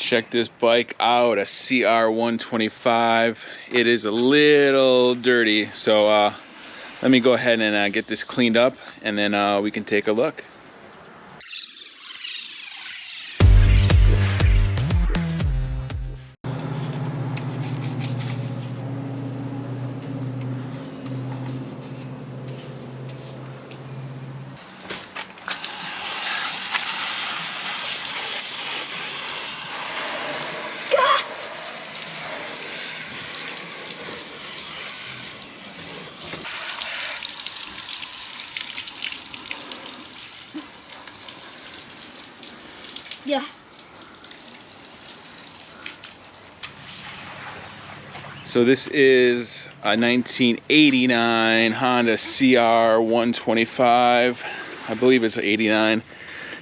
Check this bike out, a CR125. It is a little dirty, so let me go ahead and get this cleaned up, and then we can take a look. Yeah. So this is a 1989 Honda CR125. I believe it's an 89.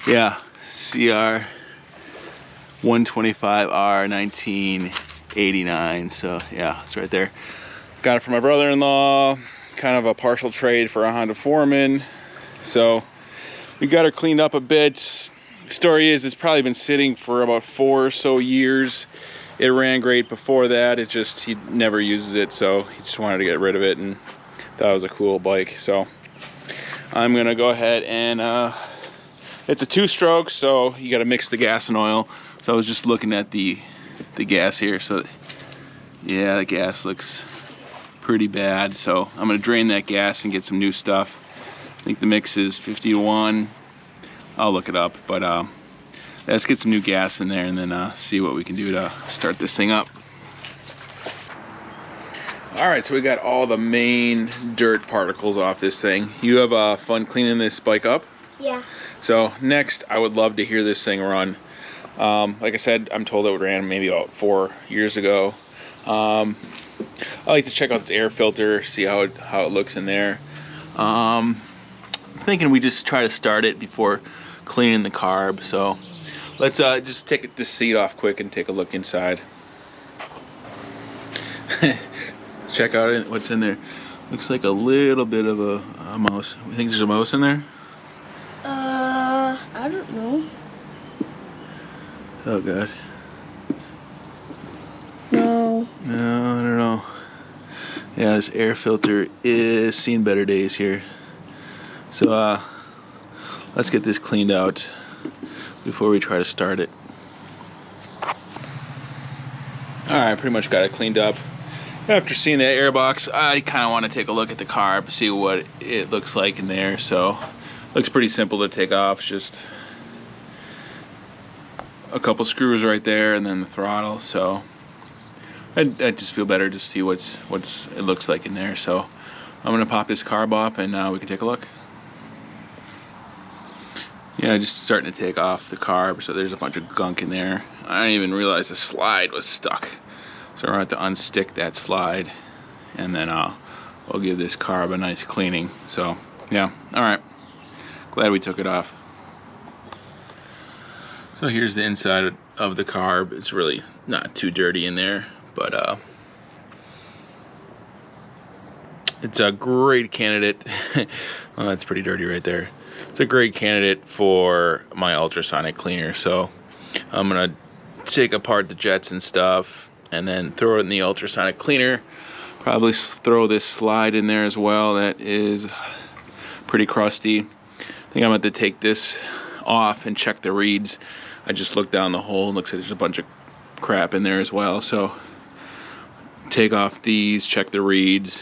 Yeah, CR125R 1989. So yeah, it's right there. Got it from my brother-in-law. Kind of a partial trade for a Honda Foreman. So we got her cleaned up a bit. The story is, it's probably been sitting for about 4 or so years. It ran great before that. It just, he never uses it, so he just wanted to get rid of it and thought it was a cool bike. So I'm gonna go ahead and it's a 2-stroke, so you got to mix the gas and oil. So I was just looking at the gas here. So yeah, the gas looks pretty bad. So I'm gonna drain that gas and get some new stuff. I think the mix is 51. I'll look it up, but let's get some new gas in there and then see what we can do to start this thing up. All right, so we got all the main dirt particles off this thing. You have fun cleaning this bike up? Yeah. So next, I would love to hear this thing run. Like I said, I'm told it ran maybe about 4 years ago. I like to check out this air filter, see how it looks in there. I'm thinking we just try to start it before cleaning the carb. So let's just take this seat off quick and take a look inside. Check out what's in there. Looks like a little bit of a mouse. You think there's a mouse in there? I don't know. Oh god. No. No, I don't know. Yeah, this air filter is seen better days here. So let's get this cleaned out before we try to start it. Alright, pretty much got it cleaned up. After seeing that air box, I kind of want to take a look at the carb, see what it looks like in there. So looks pretty simple to take off. It's just a couple screws right there and then the throttle. So I just feel better to see what it looks like in there. So I'm gonna pop this carb off and we can take a look. Yeah, just starting to take off the carb. So there's a bunch of gunk in there. I didn't even realize the slide was stuck. So we're gonna have to unstick that slide, and then we'll give this carb a nice cleaning. So yeah, all right. Glad we took it off. So here's the inside of the carb. It's really not too dirty in there, but it's a great candidate. Well, that's pretty dirty right there. It's a great candidate for my ultrasonic cleaner. So I'm gonna take apart the jets and stuff and then throw it in the ultrasonic cleaner. Probably throw this slide in there as well. That is pretty crusty. I think I'm going to take this off and check the reeds. I just looked down the hole and looks like there's a bunch of crap in there as well. So take off these, check the reeds,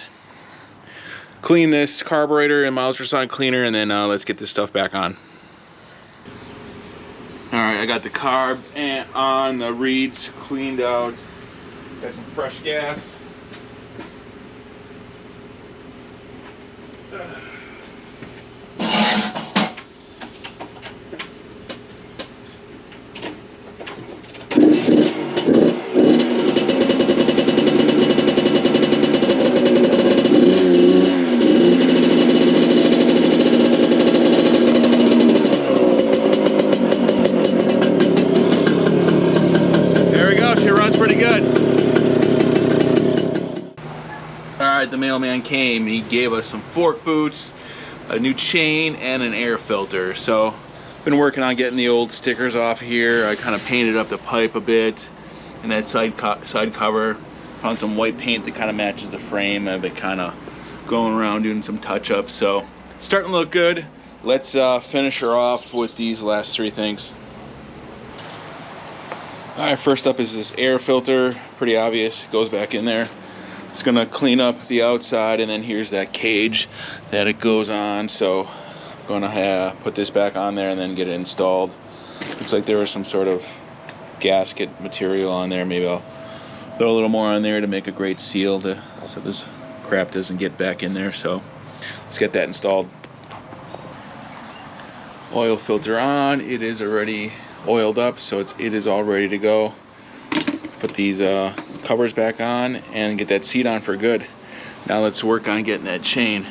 clean this carburetor in my ultrasonic cleaner, and then let's get this stuff back on. Alright, I got the carb and on, the reeds cleaned out. Got some fresh gas. The mailman came, he gave us some fork boots, a new chain, and an air filter. So Been working on getting the old stickers off here. I kind of painted up the pipe a bit and that side cover. Found some white paint that kind of matches the frame. I've been kind of going around doing some touch-ups, so starting to look good. Let's finish her off with these last three things. All right, first up is this air filter. Pretty obvious, it goes back in there. It's gonna clean up the outside, and then here's that cage that it goes on. So I'm gonna put this back on there and then get it installed. Looks like there was some sort of gasket material on there. Maybe I'll throw a little more on there to make a great seal so this crap doesn't get back in there. So let's get that installed. Oil filter on. It is already oiled up, so it is all ready to go. Put these covers back on and get that seat on for good. Now let's work on getting that chain.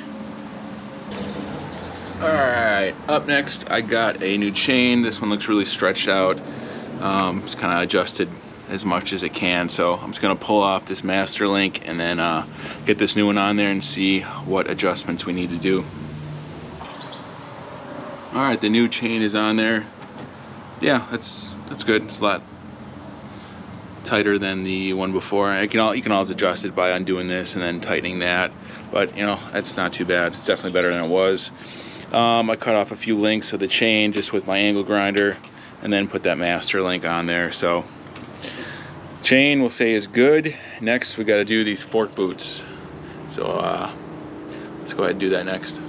All right, up next I got a new chain. This one looks really stretched out. It's kind of adjusted as much as it can, so I'm just gonna pull off this master link and then get this new one on there and see what adjustments we need to do. All right, the new chain is on there. Yeah, that's good. It's a lot tighter than the one before. You can always adjust it by undoing this and then tightening that, but you know, that's not too bad. It's definitely better than it was. I cut off a few links of the chain just with my angle grinder and then put that master link on there. So chain we'll say is good. Next we got to do these fork boots, so let's go ahead and do that next.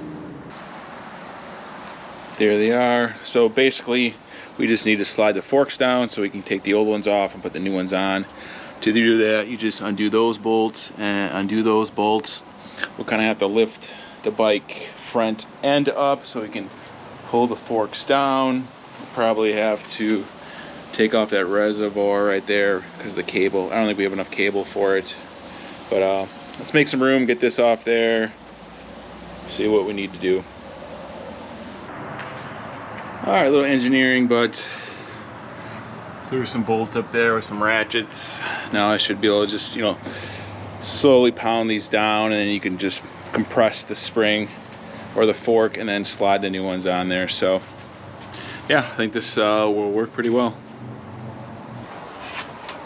There they are. So basically we just need to slide the forks down so we can take the old ones off and put the new ones on. To do that, you just undo those bolts and undo those bolts. We'll kind of have to lift the bike front end up so we can pull the forks down. We'll probably have to take off that reservoir right there because of the cable. I don't think we have enough cable for it, but let's make some room, get this off there, see what we need to do. All right, a little engineering, but there's some bolts up there with some ratchets. Now I should be able to just, you know, slowly pound these down, and then you can just compress the spring or the fork and then slide the new ones on there. So yeah, I think this will work pretty well.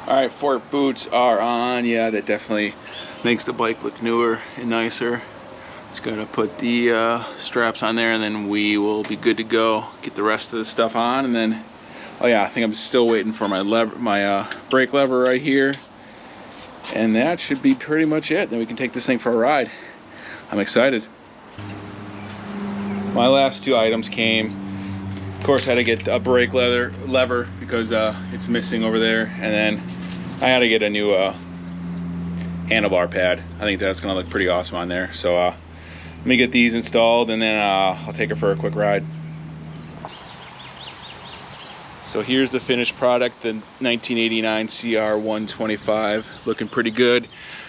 All right, fork boots are on. Yeah, that definitely makes the bike look newer and nicer. Just gonna put the straps on there and then we will be good to go. Get the rest of the stuff on, and then, oh yeah, I think I'm still waiting for my brake lever right here. And that should be pretty much it. Then we can take this thing for a ride. I'm excited. My last two items came. Of course, I had to get a brake lever because it's missing over there. And then I had to get a new handlebar pad. I think that's gonna look pretty awesome on there. So let me get these installed and then I'll take her for a quick ride. So here's the finished product, the 1989 CR125, looking pretty good.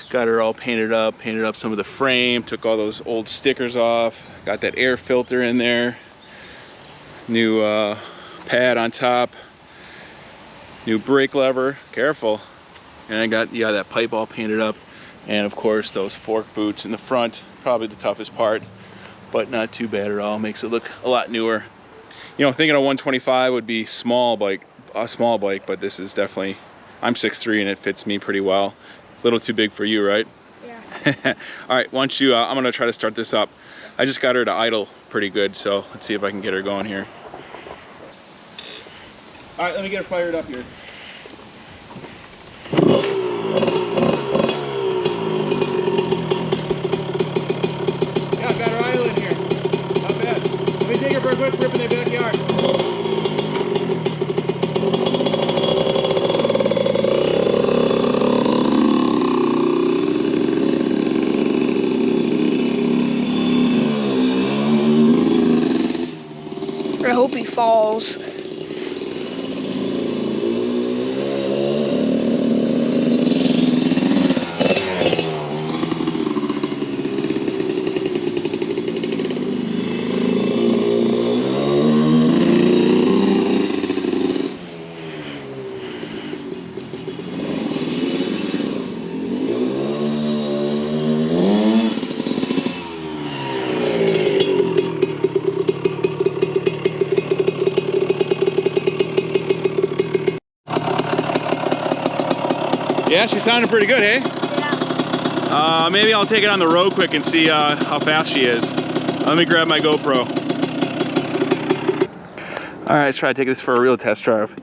Got her all painted up some of the frame, took all those old stickers off, got that air filter in there, new pad on top, new brake lever, careful. And I got, yeah, that pipe all painted up. And of course those fork boots in the front, probably the toughest part, but not too bad at all. Makes it look a lot newer. You know, thinking a 125 would be a small bike, but this is definitely, I'm 6'3" and it fits me pretty well. A little too big for you, right? Yeah. All right, once you, I'm gonna try to start this up. I just got her to idle pretty good, so let's see if I can get her going here. All right, let me get her fired up here. Take her for a quick trip in the backyard. I hope he falls. Yeah, she sounded pretty good, hey? Yeah. Maybe I'll take it on the road quick and see how fast she is. Let me grab my GoPro. All right, let's try to take this for a real test drive.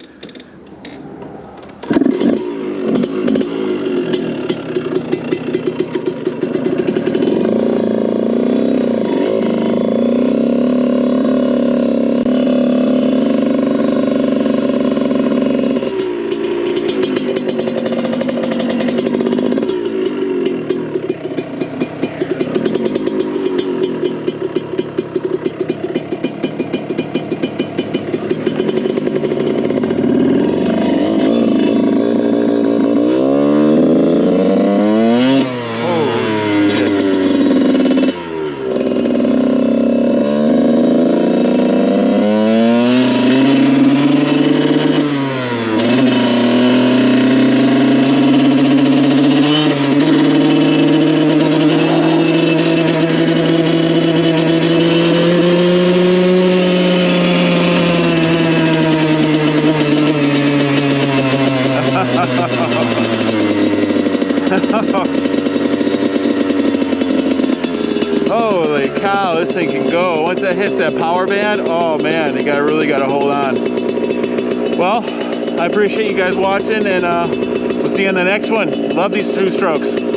Holy cow, this thing can go. Once that hits that power band, oh man, you really got to hold on. Well, I appreciate you guys watching, and we'll see you in the next one. Love these two strokes.